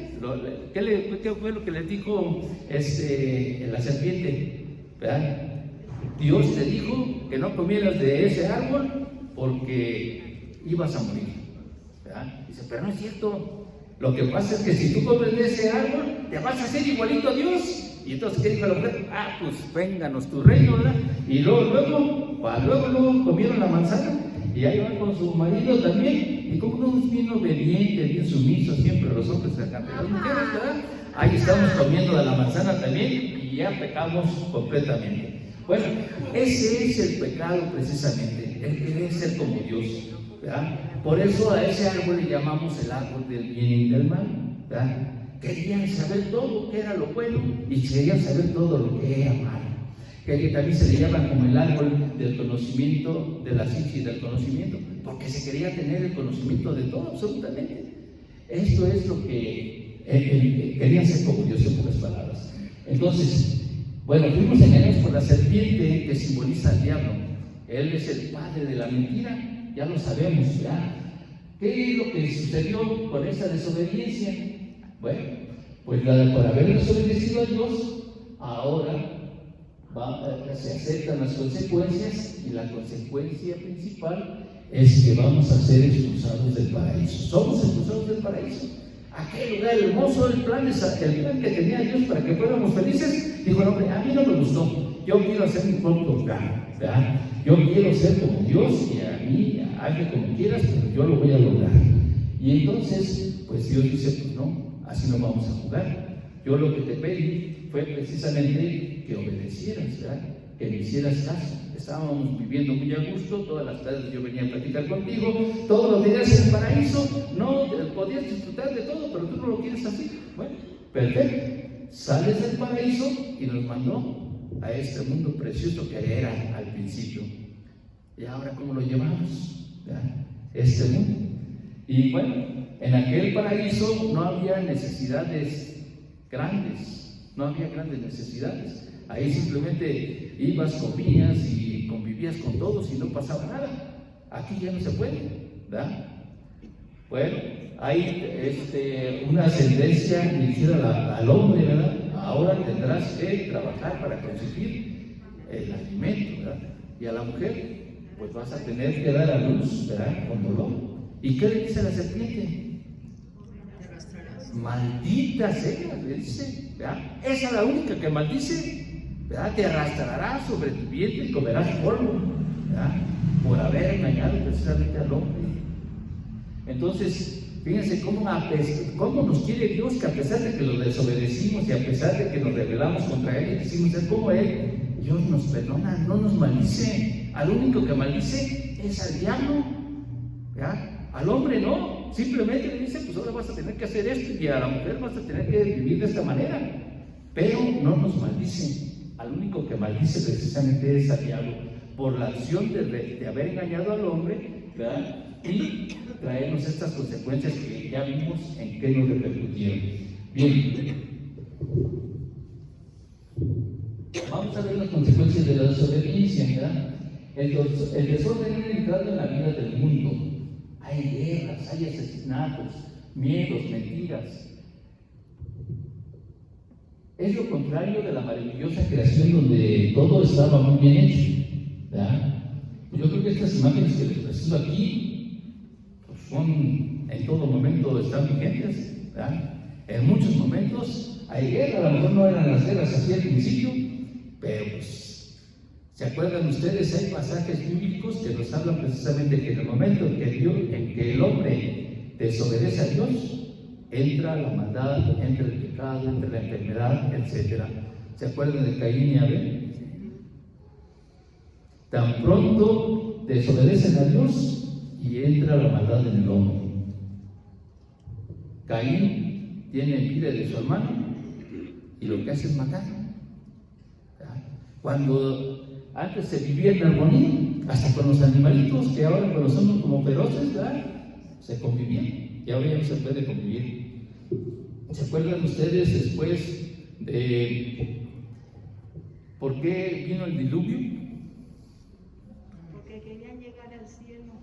¿Qué fue lo que le dijo la serpiente? ¿Verdad? Dios te dijo que no comieras de ese árbol porque ibas a morir. ¿Verdad? Dice, pero no es cierto. Lo que pasa es que si tú comes de ese árbol, te vas a hacer igualito a Dios. Y entonces, ¿qué dijo la mujer? Pues vénganos tu reino, ¿verdad? Y luego comieron la manzana. Y ahí van con su marido también. Y como uno es bien obediente, bien sumiso, siempre los hombres ante las mujeres, ¿verdad? Ahí estamos comiendo de la manzana también y ya pecamos completamente. Bueno, ese es el pecado precisamente, el querer ser como Dios, ¿verdad? Por eso a ese árbol le llamamos el árbol del bien y del mal, ¿verdad? Querían saber todo lo que era lo bueno y querían saber todo lo que era malo. Que también se le llama como el árbol del conocimiento, de la ciencia y del conocimiento, porque se quería tener el conocimiento de todo, absolutamente. Esto es lo que querían ser como Dios, en pocas palabras. Entonces, bueno, fuimos engañados por la serpiente que simboliza al diablo. Él es el padre de la mentira, ya lo sabemos, ¿ya? ¿Qué es lo que sucedió con esa desobediencia? Bueno, pues por haber desobedecido a Dios, ahora se aceptan las consecuencias, y la consecuencia principal es que vamos a ser expulsados del paraíso. Somos expulsados del paraíso. Aquel lugar hermoso, el plan que tenía Dios para que fuéramos felices, dijo, no, hombre, a mí no me gustó. Yo quiero hacer mi propio lugar, ¿verdad? Yo quiero ser como Dios, y a mí, hazme como quieras, pero yo lo voy a lograr. Y entonces, pues Dios dice, pues no, así no vamos a jugar. Yo lo que te pedí fue precisamente que obedecieras, ¿verdad? Que me hicieras caso. Estábamos viviendo muy a gusto, todas las tardes yo venía a platicar contigo, todos los días en el paraíso, no podías disfrutar de todo, pero tú no lo quieres así. Bueno, perfecto. Sales del paraíso y nos mandó a este mundo precioso que era al principio. ¿Y ahora cómo lo llevamos? ¿Verdad? Este mundo. Y bueno, en aquel paraíso no había necesidades grandes, no había grandes necesidades. Ahí simplemente ibas, comías y convivías con todos y no pasaba nada. Aquí ya no se puede, ¿verdad? Bueno, hay una sentencia dirigida al hombre, ¿verdad? Ahora tendrás que trabajar para conseguir el alimento, ¿verdad? Y a la mujer, pues vas a tener que dar a luz, ¿verdad? Con dolor. ¿Y qué le dice a la serpiente? Maldita sea, le dice, ¿verdad? Esa es la única que maldice, ¿verdad? Te arrastrarás sobre tu vientre y comerás polvo, ¿verdad? Por haber engañado precisamente al hombre. Entonces, fíjense cómo nos quiere Dios, que a pesar de que lo desobedecimos y a pesar de que nos rebelamos contra Él y quisimos ser como Él, Dios nos perdona, no nos maldice. Al único que maldice es al diablo, ¿verdad? Al hombre no, simplemente le dice, pues ahora vas a tener que hacer esto, y a la mujer vas a tener que vivir de esta manera, pero no nos maldice. Al único que maldice precisamente es al diablo, por la acción de haber engañado al hombre, ¿verdad? Y traernos estas consecuencias que ya vimos en qué nos repercutieron. Bien, vamos a ver las consecuencias de la desobediencia, ¿verdad? El desorden ha entrado en la vida del mundo. Hay guerras, hay asesinatos, miedos, mentiras. Es lo contrario de la maravillosa creación donde todo estaba muy bien hecho, ¿verdad? Yo creo que estas imágenes que les presento aquí pues son, en todo momento están vigentes, ¿verdad? En muchos momentos hay guerra, a lo mejor no eran las guerras así al principio, pero pues, ¿se acuerdan ustedes? Hay pasajes bíblicos que nos hablan precisamente que en el momento en que el hombre desobedece a Dios, entra la maldad, entra el pecado, entra la enfermedad, etc. ¿Se acuerdan de Caín y Abel? Tan pronto desobedecen a Dios y entra la maldad en el hombre. Caín tiene envidia de su hermano y lo que hace es matar. Cuando antes se vivía en armonía, hasta con los animalitos, que ahora cuando son como feroces, ¿verdad?, se convivían, y ahora ya no se puede convivir. ¿Se acuerdan ustedes después de por qué vino el diluvio? Porque querían llegar al cielo.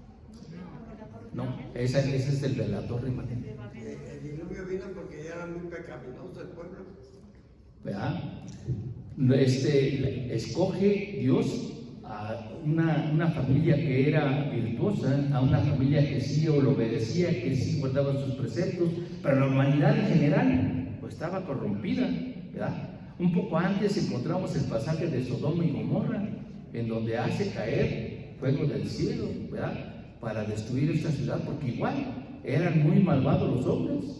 No, ese es el de la Torre Babel. El diluvio vino porque ya era muy pecaminoso el pueblo. ¿Verdad? Escoge Dios a una familia que era virtuosa, a una familia que sí lo obedecía, que sí guardaba sus preceptos, pero la humanidad en general pues estaba corrompida, ¿verdad? Un poco antes encontramos el pasaje de Sodoma y Gomorra, en donde hace caer fuego del cielo, ¿verdad?, para destruir esta ciudad, porque igual eran muy malvados los hombres.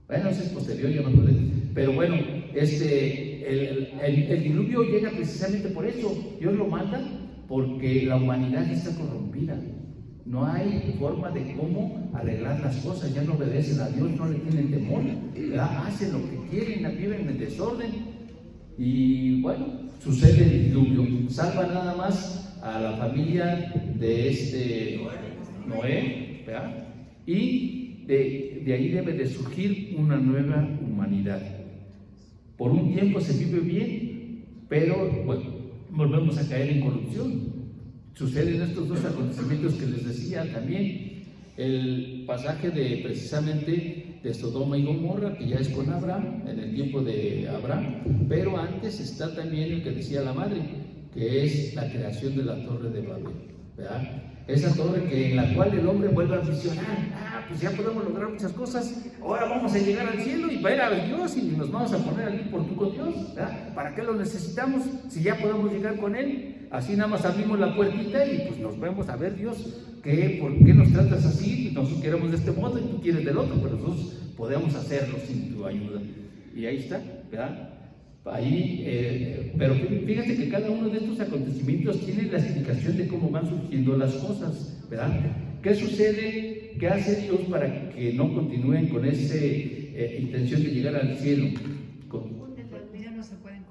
Bueno, eso es posterior, ya no lo sé. Pero bueno, el diluvio llega precisamente por eso. Dios lo manda porque la humanidad está corrompida. No hay forma de cómo arreglar las cosas. Ya no obedecen a Dios, no le tienen temor, ¿verdad? Hacen lo que quieren, viven en desorden. Y bueno, sucede el diluvio. Salva nada más a la familia de Noé, ¿verdad? Y de ahí debe de surgir una nueva humanidad. Por un tiempo se vive bien, pero bueno, volvemos a caer en corrupción. Suceden estos dos acontecimientos que les decía también. El pasaje precisamente de Sodoma y Gomorra, que ya es con Abraham, en el tiempo de Abraham, pero antes está también el que decía la madre, que es la creación de la Torre de Babel, ¿verdad? Esa torre en la cual el hombre vuelve a visionar. Pues ya podemos lograr muchas cosas, ahora vamos a llegar al cielo y ver a Dios y nos vamos a poner aquí por tú con Dios, ¿verdad? ¿Para qué lo necesitamos si ya podemos llegar con Él? Así nada más abrimos la puertita y pues nos vemos a ver, Dios, ¿por qué nos tratas así? Nosotros queremos de este modo y tú quieres del otro, pero nosotros podemos hacerlo sin tu ayuda. Y ahí está, ¿verdad? Ahí, pero fíjate que cada uno de estos acontecimientos tiene la explicación de cómo van surgiendo las cosas, ¿verdad? ¿Qué sucede? ¿Qué hace Dios para que no continúen con esa intención de llegar al cielo? Ya no se pueden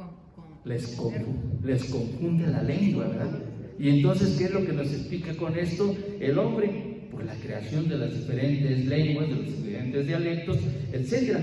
Les confunde la lengua, ¿verdad? Y entonces, ¿qué es lo que nos explica con esto el hombre? Pues la creación de las diferentes lenguas, de los diferentes dialectos, etc.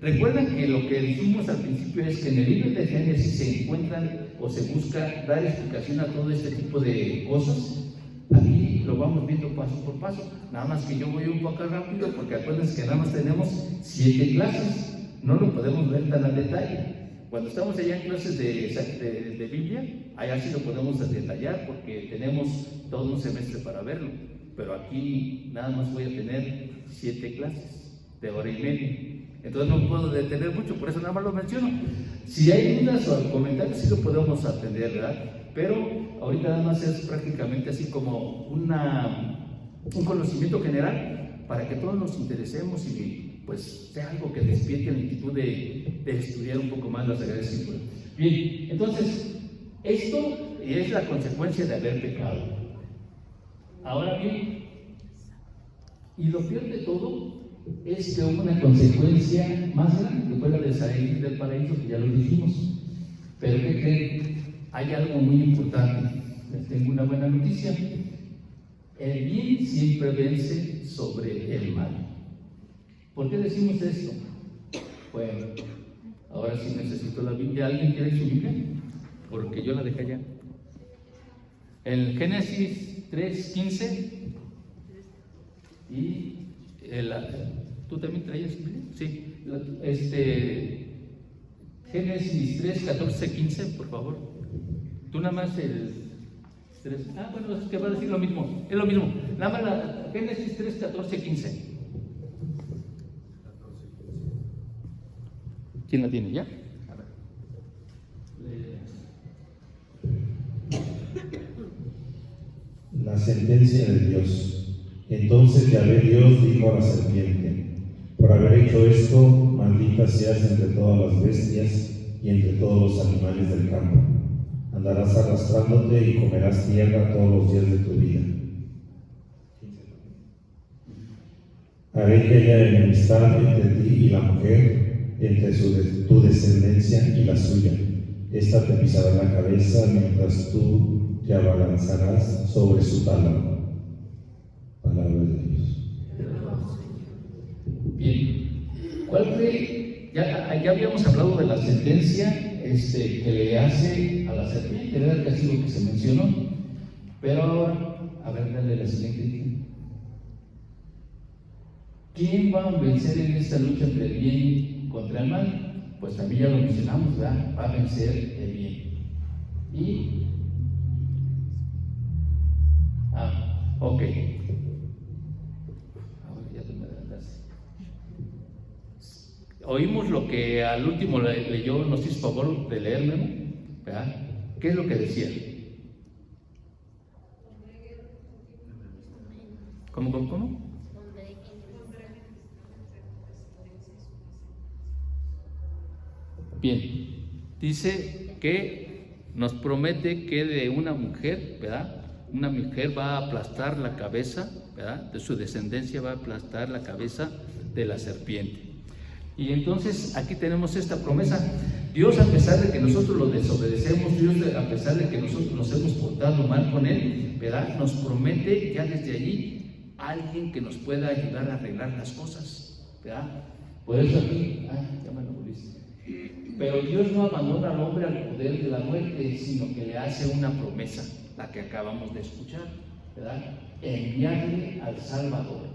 Recuerdan que lo que dijimos al principio es que en el libro de Génesis se encuentran o se busca dar explicación a todo este tipo de cosas. Aquí lo vamos viendo paso por paso, nada más que yo voy un poco rápido porque acuérdense que nada más tenemos 7 clases, no lo podemos ver tan al detalle. Cuando estamos allá en clases de Biblia, allá sí lo podemos detallar porque tenemos todo un semestre para verlo, pero aquí nada más voy a tener 7 clases de hora y media, entonces no puedo detener mucho, por eso nada más lo menciono. Si hay dudas o comentarios sí lo podemos atender, ¿verdad? Pero ahorita nada más es prácticamente así como un conocimiento general para que todos nos interesemos y pues sea algo que despierte la inquietud de estudiar un poco más las Sagradas Escrituras. Bien, entonces esto es la consecuencia de haber pecado. Ahora bien, y lo peor de todo es que hubo una consecuencia más grande que fue la de salir del paraíso, que ya lo dijimos. Pero ¿qué creen? Hay algo muy importante. Les tengo una buena noticia. El bien siempre vence sobre el mal. ¿Por qué decimos esto? Bueno, ahora sí necesito la Biblia. ¿Alguien quiere su Biblia? Porque yo la dejé allá. El Génesis 3:15 y ¿tú también traías Biblia? Sí. Génesis 3:14-15, por favor. Tú nada más el 3. Bueno, es que va a decir lo mismo. Es lo mismo. Nada más Génesis 3:14-15. ¿Quién la tiene ya? A ver. La sentencia de Dios. Entonces Yahvé Dios dijo a la serpiente: por haber hecho esto, maldita seas entre todas las bestias y entre todos los animales del campo. Andarás arrastrándote y comerás tierra todos los días de tu vida. Haré que haya enemistad entre ti y la mujer, entre tu descendencia y la suya. Esta te pisará la cabeza mientras tú te abalanzarás sobre su tálamo. Palabra de Dios. Bien, ¿cuál fue? Ya habíamos hablado de la sentencia que le hace a la serpiente, era el castigo que se mencionó, pero ahora, a ver, dale la siguiente. ¿Quién va a vencer en esta lucha entre el bien contra el mal? Pues también ya lo mencionamos, ¿verdad? Va a vencer el bien. Ok. Ahora ya te me adelantaste. Oímos lo que al último leyó, nos hizo favor de leerme, ¿verdad? ¿Qué es lo que decía? ¿Cómo? Bien, dice que nos promete que de una mujer, ¿verdad? Una mujer va a aplastar la cabeza, ¿verdad? De su descendencia va a aplastar la cabeza de la serpiente. Y entonces aquí tenemos esta promesa. Dios, a pesar de que nosotros lo desobedecemos, Dios, a pesar de que nosotros nos hemos portado mal con Él, ¿verdad? Nos promete ya desde allí alguien que nos pueda ayudar a arreglar las cosas, ¿verdad? Por eso aquí, ya me lo volviste. Pero Dios no abandona al hombre al poder de la muerte, sino que le hace una promesa, la que acabamos de escuchar, ¿verdad? Enviarle al Salvador.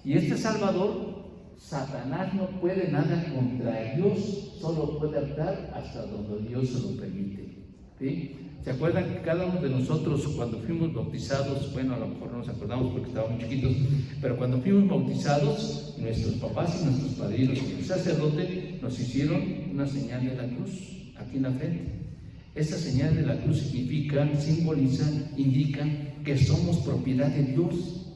Y este Salvador, Satanás no puede nada contra Dios, solo puede actuar hasta donde Dios se lo permite, ¿sí? ¿Se acuerdan que cada uno de nosotros cuando fuimos bautizados, bueno, a lo mejor no nos acordamos porque estábamos chiquitos, pero cuando fuimos bautizados, nuestros papás y nuestros padrinos y el sacerdote nos hicieron una señal de la cruz aquí en la frente? Esta señal de la cruz simboliza, indica que somos propiedad de Dios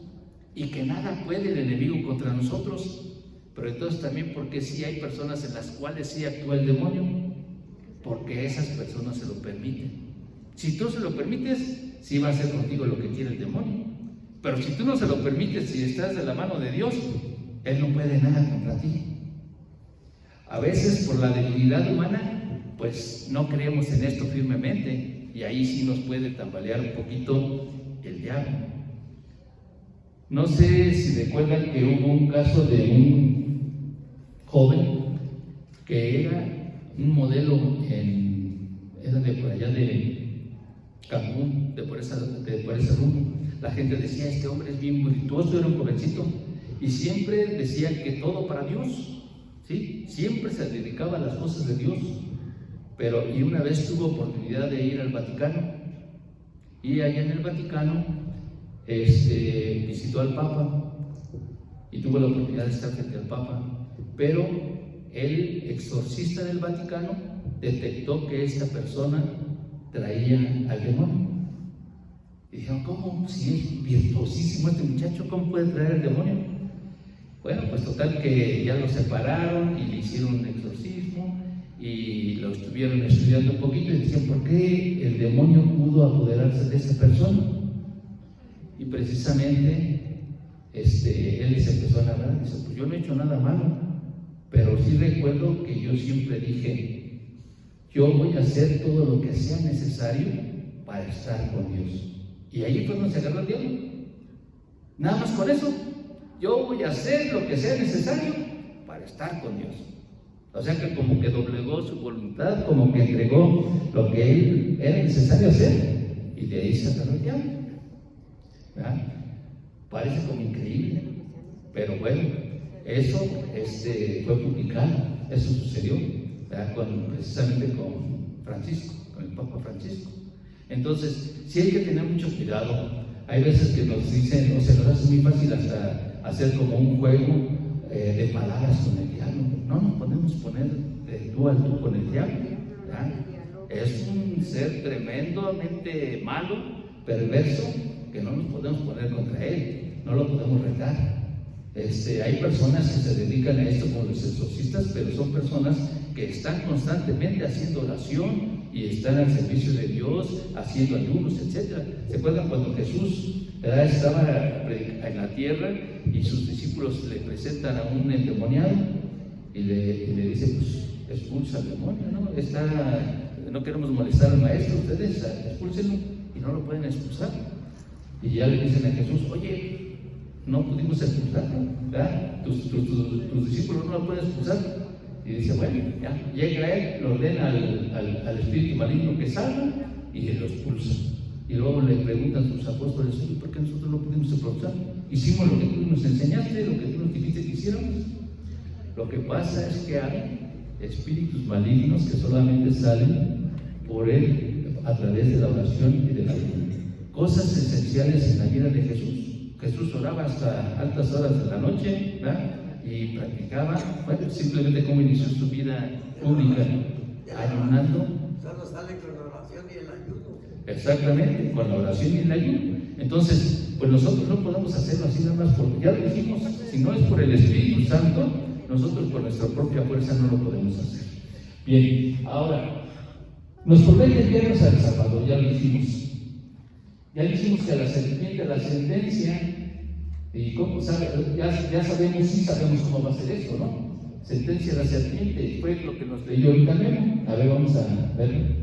y que nada puede el enemigo contra nosotros. Pero entonces también, porque sí hay personas en las cuales sí actúa el demonio, porque esas personas se lo permiten. Si tú se lo permites, sí va a hacer contigo lo que quiere el demonio. Pero si tú no se lo permites, si estás de la mano de Dios, Él no puede nada contra ti. A veces por la debilidad humana, pues no creemos en esto firmemente, y ahí sí nos puede tambalear un poquito el diablo. No sé si recuerdan que hubo un caso de un joven que era un modelo era de por allá de Cancún, de por ese rumbo. La gente decía, este hombre es bien virtuoso, era un jovencito, y siempre decía que todo para Dios, ¿sí? Siempre se dedicaba a las cosas de Dios. Y una vez tuvo oportunidad de ir al Vaticano, y allá en el Vaticano visitó al Papa, y tuvo la oportunidad de estar frente al Papa, pero el exorcista del Vaticano detectó que esta persona traía al demonio. Y dijeron, ¿cómo? Si es virtuosísimo este muchacho, ¿cómo puede traer al demonio? Bueno, pues total que ya lo separaron y le hicieron un exorcismo y lo estuvieron estudiando un poquito y decían, ¿por qué el demonio pudo apoderarse de esa persona? Y precisamente él les empezó a narrar, dice, pues yo no he hecho nada malo, pero sí recuerdo que yo siempre dije, yo voy a hacer todo lo que sea necesario para estar con Dios. Y ahí fue donde se agarró el diablo. Nada más con eso, yo voy a hacer lo que sea necesario para estar con Dios. O sea que como que doblegó su voluntad, como que entregó lo que él era necesario hacer, y de ahí se agarró el diablo. ¿Verdad? Parece como increíble, pero bueno, eso fue publicado, eso sucedió, ¿verdad? Precisamente con Francisco, con el Papa Francisco. Entonces, sí hay que tener mucho cuidado. Hay veces que nos dicen, o se nos hace muy fácil hasta hacer como un juego de palabras con el diablo. No nos podemos poner de tú al tú con el diablo, ¿verdad? Es un ser tremendamente malo, perverso, que no nos podemos poner contra él, no lo podemos retar. Hay personas que se dedican a esto como los exorcistas, pero son personas que están constantemente haciendo oración, Y están al servicio de Dios, haciendo ayunos, etc. ¿Se acuerdan cuando Jesús estaba en la tierra y sus discípulos le presentan a un endemoniado y le dice, pues expulsa al demonio, ¿no? No queremos molestar al maestro, ustedes expúlsenlo, y no lo pueden expulsar. Y ya le dicen a Jesús, oye, no pudimos expulsarlo, ¿verdad? Tus discípulos no lo pueden expulsar. Y dice, bueno, ya, llega él, lo ordena al espíritu maligno que salga y lo expulsa. Y luego le preguntan a sus apóstoles, oye, ¿por qué nosotros no pudimos expulsar? Hicimos lo que tú nos enseñaste, lo que tú nos dijiste que hiciéramos. Lo que pasa es que hay espíritus malignos que solamente salen por él a través de la oración y de la ayuno. Cosas esenciales en la vida de Jesús. Jesús oraba hasta altas horas de la noche, ¿verdad? Y practicaba, bueno, simplemente cómo inició su vida pública, ayunando. Solo sale con la oración y el ayuno. Exactamente, con la oración y el ayuno. Entonces, pues nosotros no podemos hacerlo así nada más porque ya lo dijimos, si no es por el Espíritu Santo, nosotros por nuestra propia fuerza no lo podemos hacer. Bien, ahora, nos promete enviarnos al Salvador, ya lo dijimos. Ya dijimos que a la serpiente, la sentencia, y cómo sabe, ya sabemos, sí sabemos cómo va a ser esto, ¿no? Sentencia a la serpiente, fue lo que nos leyó ahorita Memo. A ver, vamos a verlo.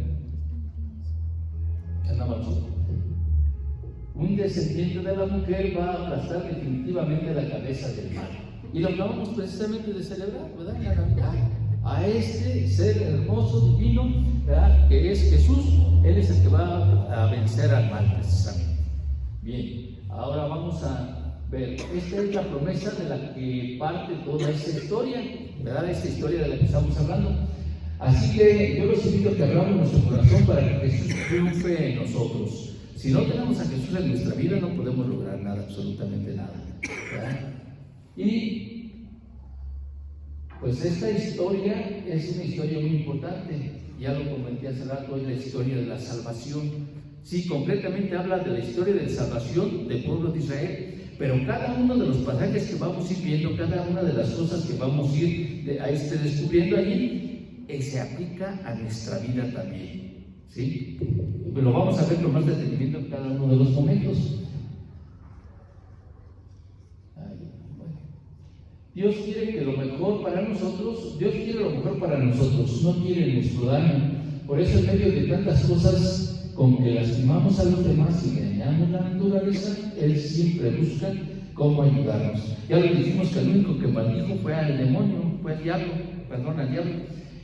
Un descendiente de la mujer va a aplastar definitivamente la cabeza del mal. Y lo acabamos precisamente de celebrar, ¿verdad? En la Navidad. A este ser hermoso, divino, ¿verdad? Que es Jesús, Él es el que va a vencer al mal, precisamente. Bien, ahora vamos a ver, esta es la promesa de la que parte toda esta historia, ¿verdad? Esta historia de la que estamos hablando. Así que yo los invito a que abramos nuestro corazón para que Jesús triunfe en nosotros. Si no tenemos a Jesús en nuestra vida, no podemos lograr nada, absolutamente nada, ¿verdad? Y pues esta historia es una historia muy importante, ya lo comenté hace rato, es la historia de la salvación. Sí, concretamente habla de la historia de la salvación del pueblo de Israel, pero cada uno de los pasajes que vamos a ir viendo, cada una de las cosas que vamos a ir descubriendo allí, se aplica a nuestra vida también, ¿sí? Lo vamos a ver con más detenimiento en cada uno de los momentos. Dios quiere que lo mejor para nosotros, Dios quiere lo mejor para nosotros, no quiere nuestro daño. Por eso en medio de tantas cosas con que lastimamos a los demás y dañamos la naturaleza, Él siempre busca cómo ayudarnos. Ya lo dijimos que el único que maldijo fue al demonio, fue al diablo, al diablo.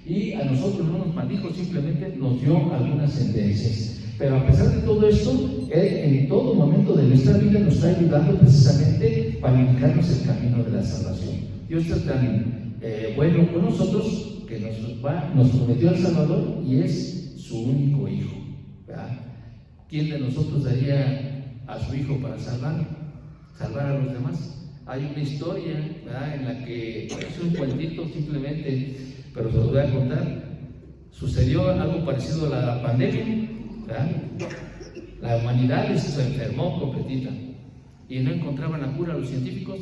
Y a nosotros no nos maldijo, simplemente nos dio algunas sentencias. Pero a pesar de todo esto, Él en todo momento de nuestra vida nos está ayudando precisamente para indicarnos el camino de la salvación. Dios es tan bueno con nosotros que nos prometió al Salvador y es su único Hijo, ¿verdad? ¿Quién de nosotros daría a su Hijo para salvar a los demás? Hay una historia, ¿verdad?, en la que es un cuentito simplemente, pero se los voy a contar. Sucedió algo parecido a la pandemia, ¿verdad? La humanidad se enfermó completita y no encontraban la cura a los científicos.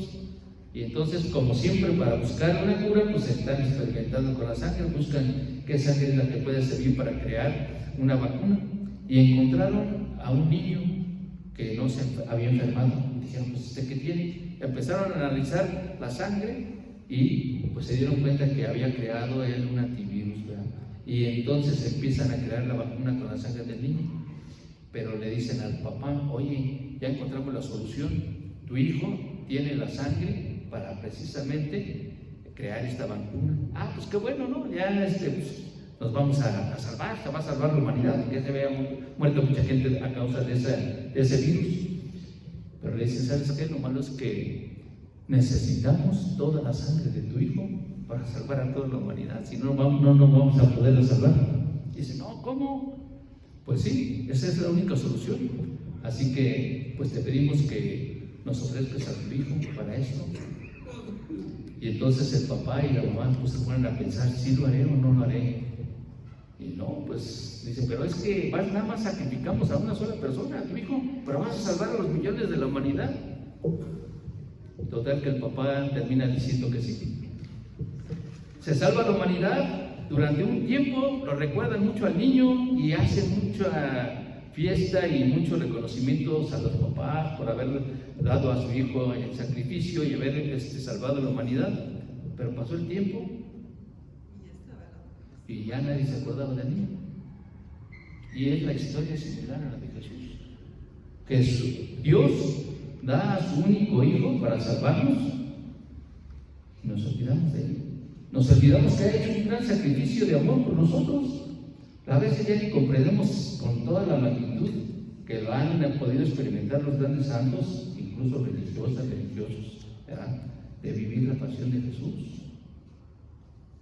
Y entonces, como siempre, para buscar una cura, pues están experimentando con la sangre, buscan qué sangre es la que puede servir para crear una vacuna. Y encontraron a un niño que no se había enfermado. Y dijeron, pues ¿este qué tiene? Empezaron a analizar la sangre y pues se dieron cuenta que había creado él un antivirus, ¿verdad? Y entonces empiezan a crear la vacuna con la sangre del niño. Pero le dicen al papá, oye, ya encontramos la solución, tu hijo tiene la sangre para precisamente crear esta vacuna. Ah, pues qué bueno, ¿no? Ya pues, nos vamos a salvar, se va a salvar la humanidad, porque ya se había muerto mucha gente a causa de ese virus. Pero le dicen, ¿sabes qué? Lo malo es que necesitamos toda la sangre de tu hijo para salvar a toda la humanidad, si no, no nos vamos a poder salvar. Y dice, no, ¿cómo? Pues sí, esa es la única solución. Así que, pues te pedimos que nos ofrezcas a tu hijo para esto. Y entonces el papá y la mamá pues se ponen a pensar, ¿sí lo haré o no lo haré? Y no, pues dice, pero es que nada más sacrificamos a una sola persona, a tu hijo, pero vas a salvar a los millones de la humanidad. Total que el papá termina diciendo que sí. Se salva la humanidad, Durante un tiempo lo recuerdan mucho al niño y hacen mucha fiesta y muchos reconocimientos a los papás por haber dado a su hijo el sacrificio y haber salvado a la humanidad. Pero pasó el tiempo y ya nadie se acordaba del niño. Y es la historia similar a la de Jesús. Que Dios da a su único hijo para salvarnos y nos olvidamos de él. Nos olvidamos que ha hecho un gran sacrificio de amor por nosotros. A veces ya ni comprendemos con toda la magnitud que lo han podido experimentar los grandes santos, incluso religiosos, ¿verdad? De vivir la pasión de Jesús.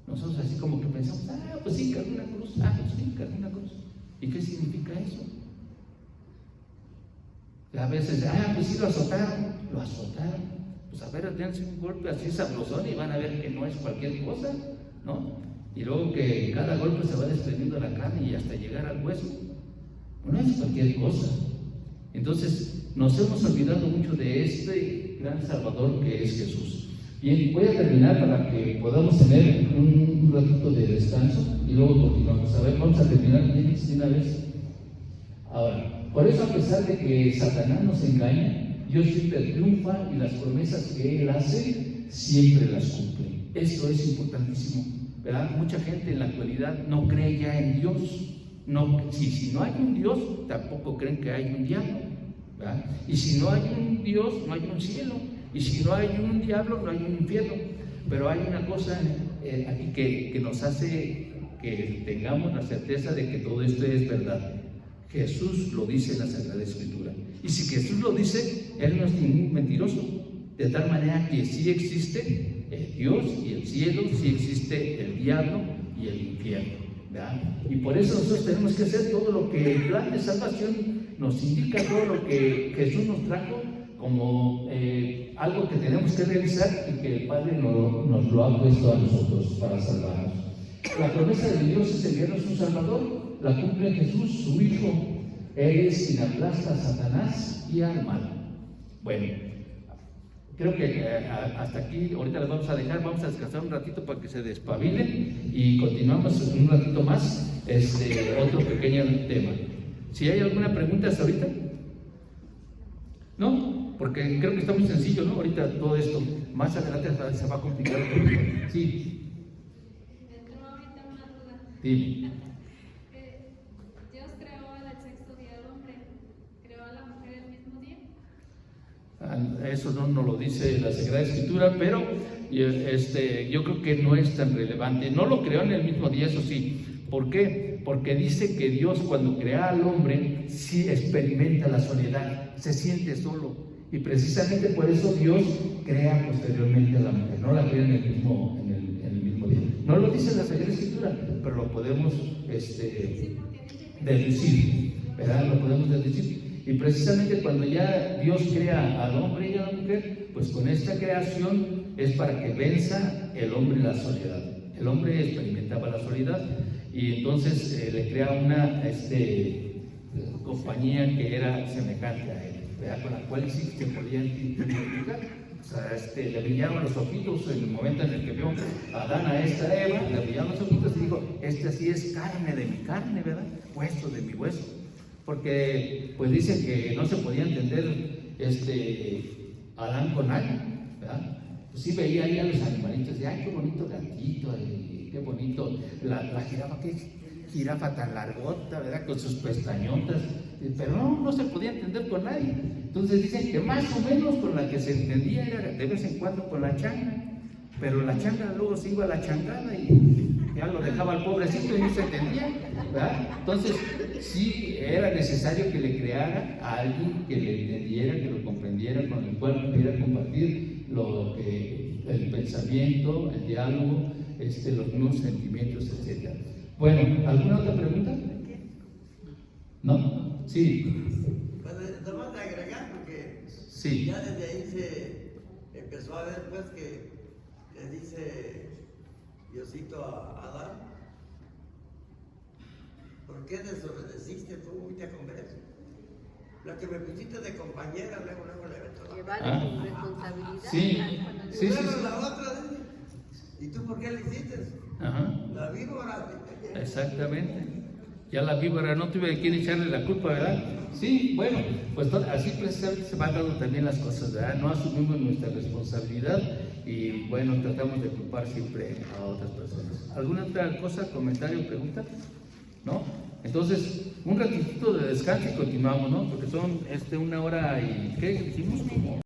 Nosotros así como que pensamos, pues sí, cargó una cruz, pues sí, cargó una cruz. ¿Y qué significa eso? A veces, pues sí lo azotaron. Pues a ver, dense un golpe así sabrosón y van a ver que no es cualquier cosa, ¿no? Y luego que cada golpe se va desprendiendo la carne y hasta llegar al hueso. No es cualquier cosa. Entonces, nos hemos olvidado mucho de este gran Salvador que es Jesús. Bien, voy a terminar para que podamos tener un ratito de descanso y luego continuamos. A ver, vamos a terminar bien de una vez. Ahora, por eso, a pesar de que Satanás nos engaña, Dios siempre triunfa y las promesas que Él hace siempre las cumple. Esto es importantísimo, ¿verdad? Mucha gente en la actualidad no cree ya en Dios. Si no hay un Dios, tampoco creen que hay un diablo, ¿verdad? Y si no hay un Dios, no hay un cielo. Y si no hay un diablo, no hay un infierno. Pero hay una cosa aquí que nos hace que tengamos la certeza de que todo esto es verdad. Jesús lo dice en la Sagrada Escritura. Y si Jesús lo dice, Él no es ningún mentiroso. De tal manera que sí existe el Dios y el cielo, sí existe el diablo y el infierno, ¿verdad? Y por eso nosotros tenemos que hacer todo lo que el plan de salvación nos indica, todo lo que Jesús nos trajo como algo que tenemos que realizar y que el Padre nos lo ha puesto a nosotros para salvarnos. La promesa de Dios es enviarnos un Salvador, la cumple Jesús, su Hijo. Él es quien aplasta a Satanás y al mal. Bueno, creo que hasta aquí, ahorita les vamos a dejar, vamos a descansar un ratito para que se despabilen y continuamos un ratito más otro pequeño tema. Si hay alguna pregunta hasta ahorita, ¿no? Porque creo que está muy sencillo, ¿no? Ahorita todo esto, más adelante se va a complicar un poquito. Sí. Entró ahorita una duda. Sí. Dios creó el sexto día al hombre, creó a la mujer el mismo día. Eso no lo dice la Sagrada Escritura, pero yo creo que no es tan relevante. No lo creó en el mismo día, eso sí. ¿Por qué? Porque dice que Dios, cuando crea al hombre, sí experimenta la soledad, se siente solo. Y precisamente por eso Dios crea posteriormente a la mujer, no la crea en el mismo día. No lo dice la Sagrada Escritura, pero lo podemos deducir, ¿verdad? Lo podemos deducir. Y precisamente cuando ya Dios crea al hombre y a la mujer, pues con esta creación es para que venza el hombre la soledad. El hombre experimentaba la soledad y entonces le crea una compañía que era semejante a él, ¿verdad? Con la cual sí se podían identificar. O sea, le brillaron los ojitos en el momento en el que vio a Adán a esta Eva, le brillaron los ojitos y dijo, sí es carne de mi carne, ¿verdad? Hueso de mi hueso. Porque pues dicen que no se podía entender Adán con alguien, ¿verdad? Pues sí veía ahí a los animalitos, ay, qué bonito gatito, qué bonito, la jirafa, qué jirafa tan largota, ¿verdad? Con sus pestañotas, pero no se podía entender con nadie. Entonces dicen que más o menos con la que se entendía era de vez en cuando con la changa, pero la changa luego se iba a la changada y ya lo dejaba al pobrecito y no se entendía, ¿verdad? Entonces sí era necesario que le creara a alguien que le entendiera, que lo comprendiera, con el cual pudiera compartir el pensamiento, el diálogo, los mismos sentimientos, etc. Bueno, ¿alguna otra pregunta? ¿No? Sí. Pues nomás de agregar, porque sí. Ya desde ahí se empezó a ver pues que le dice Diosito a Adán, ¿por qué desobedeciste tú y te converso? La que me pusiste de compañera, luego le meto la Llevar su responsabilidad. Sí. Y luego la otra, ¿Y tú por qué le hiciste? Ajá. La víbora. Exactamente. Ya la víbora no tuve quien echarle la culpa, ¿verdad? Sí, bueno, pues así precisamente se van dando también las cosas, ¿verdad? No asumimos nuestra responsabilidad y bueno, tratamos de culpar siempre a otras personas. ¿Alguna otra cosa, comentario, pregunta? ¿No? Entonces, un ratito de descanso y continuamos, ¿no? Porque son 1 hora y ¿qué hicimos? Como